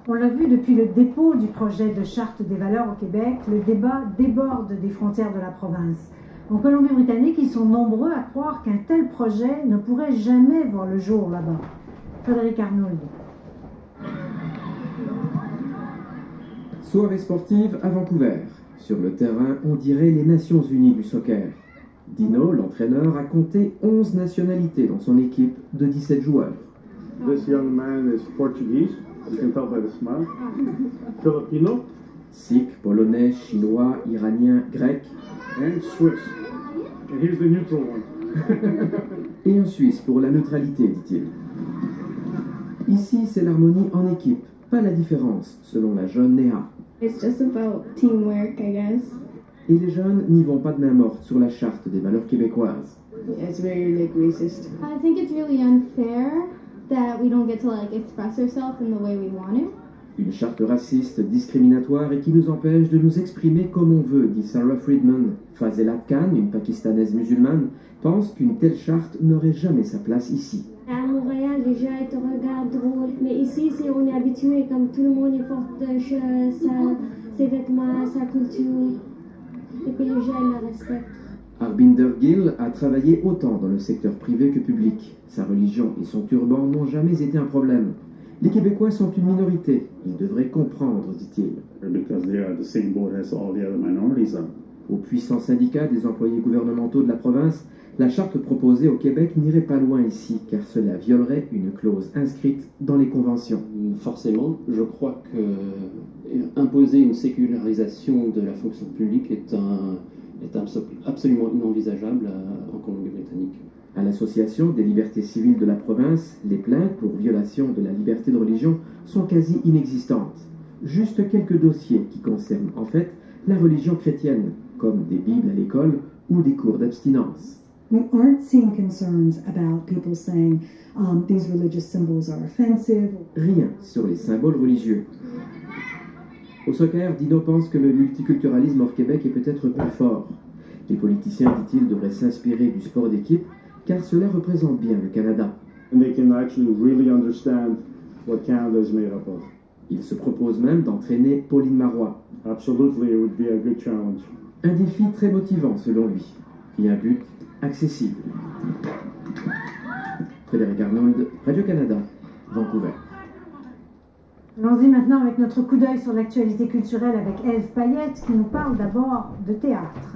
On l'a vu depuis le dépôt du projet de charte des valeurs au Québec, le débat déborde des frontières de la province. En Colombie-Britannique, ils sont nombreux à croire qu'un tel projet ne pourrait jamais voir le jour là-bas. Frédéric Arnould. Soirée sportive à Vancouver. Sur le terrain, on dirait les Nations Unies du soccer. Dino, l'entraîneur, a compté 11 nationalités dans son équipe de 17 joueurs. This young man is Portuguese, you can tell by the smile. Filipino. Sikh, polonais, chinois, iranien, grec. And Swiss. And here's the neutral one. Et un Suisse pour la neutralité, dit-il. Ici, c'est l'harmonie en équipe, pas la différence, selon la jeune Néha. It's just about teamwork, I guess. Et les jeunes n'y vont pas de main morte sur la charte des valeurs québécoises. It's very racist. I think it's really unfair that we don't get to express ourselves in the way we want to. Une charte raciste, discriminatoire et qui nous empêche de nous exprimer comme on veut, dit Sarah Friedman. Fazela Khan, une pakistanaise musulmane, pense qu'une telle charte n'aurait jamais sa place ici. À Montréal, les gens te regardent drôle, mais ici, on est habitué, comme tout le monde porte ses vêtements, sa culture, et puis les gens la respectent. Harbinder Gill a travaillé autant dans le secteur privé que public. Sa religion et son turban n'ont jamais été un problème. Les Québécois sont une minorité. Ils devraient comprendre, dit-il. Because they are the same boat as all the other minorities are. Au puissant syndicat des employés gouvernementaux de la province, la charte proposée au Québec n'irait pas loin ici, car cela violerait une clause inscrite dans les conventions. Forcément, je crois que imposer une sécularisation de la fonction publique est absolument inenvisageable en Colombie-Britannique. À l'Association des libertés civiles de la province, les plaintes pour violation de la liberté de religion sont quasi inexistantes. Juste quelques dossiers qui concernent en fait la religion chrétienne, comme des bibles à l'école ou des cours d'abstinence. We aren't seeing concerns about people saying these religious symbols are offensive. Rien sur les symboles religieux. Au soccer, Dino pense que le multiculturalisme hors Québec est peut-être plus fort. Les politiciens, dit-il, devraient s'inspirer du sport d'équipe, car cela représente bien le Canada. And they can actually really understand what Canada is made up of. Il se propose même d'entraîner Pauline Marois. Absolutely, it would be a good challenge. Un défi très motivant selon lui, et un but accessible. Frédéric Arnould, Radio-Canada, Vancouver. Allons-y maintenant avec notre coup d'œil sur l'actualité culturelle avec Ève Payette qui nous parle d'abord de théâtre.